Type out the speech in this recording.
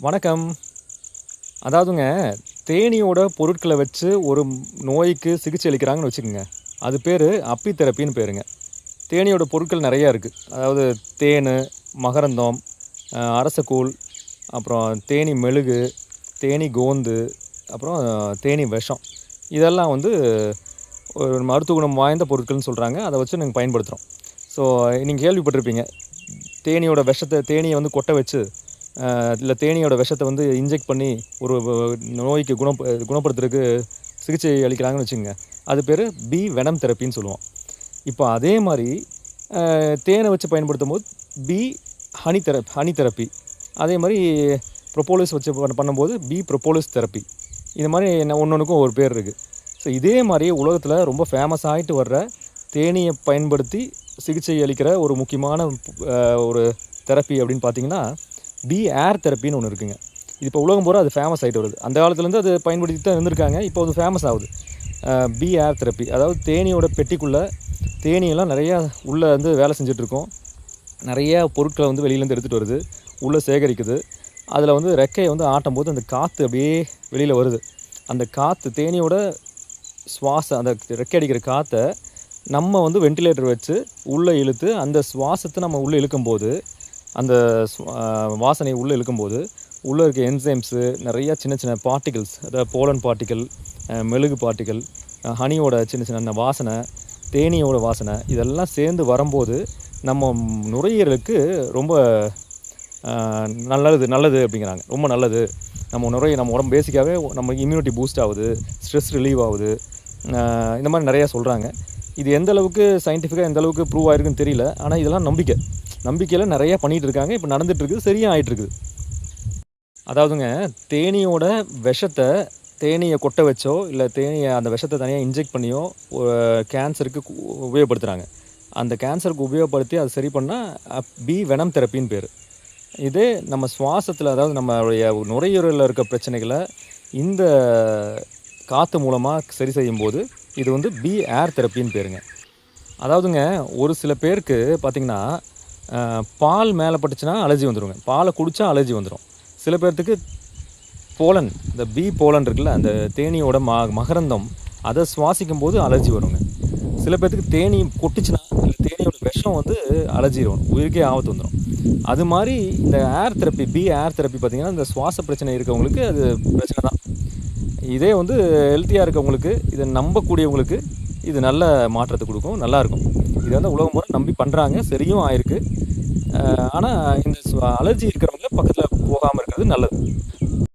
வணக்கம். அதாவதுங்க, தேனீயோட பொருட்கள வச்சு ஒரு நோய்க்கு சிகிச்சை அளிக்கிறாங்கன்னு வச்சுக்கங்க. அது பேரு அப்பி தெரப்பின்னு பேருங்க. தேனீயோட பொருட்கள் நெறையா இருக்கு. அதாவது தேனு, மகரந்தம், அரசக்கூழ், அப்புறம் தேனீ மெழுகு, தேனீ கோந்து, அப்புறம் தேனீ விஷம். இதெல்லாம் வந்து ஒரு மருத்துவ குணம் வாய்ந்த பொருட்கள்னு சொல்றாங்க. அத வச்சு நாங்க பயன்படுத்துறோம். ஸோ நீங்க கேள்விப்பட்டிருப்பீங்க. தேனீயோட விஷத்த தேனீய வந்து கொட்ட வச்சு, இல்ல தேனீயோட விஷத்த வந்து இன்ஜெக்ட் பண்ணி ஒரு நோய்க்கு குணப்படுத்துறதுக்கு சிகிச்சை அளிக்கிறாங்கன்னு வச்சுக்கங்க. அது பேரு பீ வெனம் தெரப்பின்னு சொல்லுவோம். இப்போ அதே மாரி தேனை வச்சு பயன்படுத்தும்போது பீ ஹனி தெரப்பி. அதே மாரி ப்ரொபோலிஸ் வச்சு பண்ணும்போது பீ ப்ரொபோலிஸ் தெரப்பி. இது மாரி ஒன்னொன்னுக்கும் ஒரு பேர் இருக்குது. ஸோ இதே மாரி உலகத்தில் ரொம்ப ஃபேமஸ் ஆகிட்டு வர்ற தேனீயை பயன்படுத்தி சிகிச்சை அளிக்கிற ஒரு முக்கியமான ஒரு தெரப்பி அப்படின்னு பார்த்தீங்கன்னா, பீ ஏர் தெரப்பின்னு ஒன்று இருக்குங்க. இது இப்போ உலகம் பூரா அது ஃபேமஸ் ஆகிட்டு வருது. அந்த காலத்துலேருந்து அது பயன்படுத்தி தான் இருந்திருக்காங்க. இப்போ அது ஃபேமஸ் ஆகுது. பீ ஏர் தெரப்பி, அதாவது தேனீயோட பெட்டிக்குள்ளே தேனீயெல்லாம் நிறையா உள்ளே வந்து வேலை செஞ்சிட்ருக்கோம். நிறையா பொருட்களை வந்து வெளியிலேருந்து எடுத்துகிட்டு வருது, உள்ளே சேகரிக்குது. அதில் வந்து ரெக்கையை வந்து ஆட்டும் போது அந்த காற்று அப்படியே வெளியில் வருது. அந்த காற்று தேனீயோட சுவாசம், அந்த ரெக்கை அடிக்கிற காற்றை நம்ம வந்து வென்டிலேட்டர் வச்சு உள்ளே இழுத்து அந்த சுவாசத்தை நம்ம உள்ளே இழுக்கும்போது, அந்த வாசனையை உள்ளே இழுக்கும்போது உள்ளே இருக்க என்சைம்ஸு நிறையா சின்ன சின்ன பார்ட்டிகல்ஸ், அதாவது போலன் பார்ட்டிக்கல், மெழுகு பார்ட்டிக்கல், ஹனியோட சின்ன சின்ன வாசனை, தேனீயோட வாசனை, இதெல்லாம் சேர்ந்து வரும்போது நம்ம நுரையீரலுக்கு ரொம்ப நல்லது அப்படிங்கிறாங்க. ரொம்ப நல்லது. நம்ம உடம்பு பேசிக்காகவே நம்ம இம்யூனிட்டி பூஸ்ட் ஆகுது, ஸ்ட்ரெஸ் ரிலீவ் ஆகுது. இந்த மாதிரி நிறையா சொல்கிறாங்க. இது எந்த அளவுக்கு சயின்டிஃபிக்காக எந்த அளவுக்கு ப்ரூவ் ஆகிருக்குன்னு தெரியல. ஆனால் இதெல்லாம் நம்பிக்கையில் நிறையா பண்ணிகிட்டு இருக்காங்க. இப்போ நடந்துகிட்ருக்குது, சரியாக ஆகிட்டுருக்குது. அதாவதுங்க, தேனீயோட விஷத்தை தேனீயை கொட்ட வச்சோ இல்லை தேனீயை அந்த விஷத்தை தனியாக இன்ஜெக்ட் பண்ணியோ கேன்சருக்கு உபயோகப்படுத்துகிறாங்க. அந்த கேன்சருக்கு உபயோகப்படுத்தி அதை சரி பண்ணால் பீ வெனம் தெரப்பின்னு பேர். இதே நம்ம சுவாசத்தில், அதாவது நம்மளுடைய நுரையீரலில் இருக்க பிரச்சனைகளை இந்த காற்று மூலமாக சரி செய்யும்போது இது வந்து பீ ஏர் தெரப்பின்னு பேருங்க. அதாவதுங்க, ஒரு சில பேருக்கு பார்த்திங்கன்னா பால் மேலே பட்டுச்சுன்னா அலர்ஜி வந்துடுங்க. பாலை குடித்தா அலர்ஜி வந்துடும். சில பேர்த்துக்கு போலன், இந்த பீ போலன் இருக்குல்ல, அந்த தேனீயோட மகரந்தம், அதை சுவாசிக்கும் போது அலர்ஜி வருங்க. சில பேர்த்துக்கு தேனீ கொட்டுச்சுன்னா இல்லை தேனீயோட விஷம் வந்து அலர்ஜி வரும், உயிருக்கே ஆபத்து வந்துடும். அது மாதிரி இந்த ஏர் தெரப்பி, பீ ஏர் தெரப்பி பார்த்திங்கன்னா இந்த சுவாச பிரச்சனை இருக்கவங்களுக்கு அது பிரச்சனை தான். இதே வந்து ஹெல்த்தியாக இருக்கவங்களுக்கு, இதை நம்பக்கூடியவங்களுக்கு இது நல்ல மாற்றத்தை கொடுக்கும், நல்லாயிருக்கும். இதை வந்து உலகம் பூரா நம்பி பண்ணுறாங்க, சரியும் ஆயிருக்கு. ஆனால் இந்த அலர்ஜி இருக்கிறவங்க பக்கத்தில் போகாமல் இருக்கிறது நல்லது.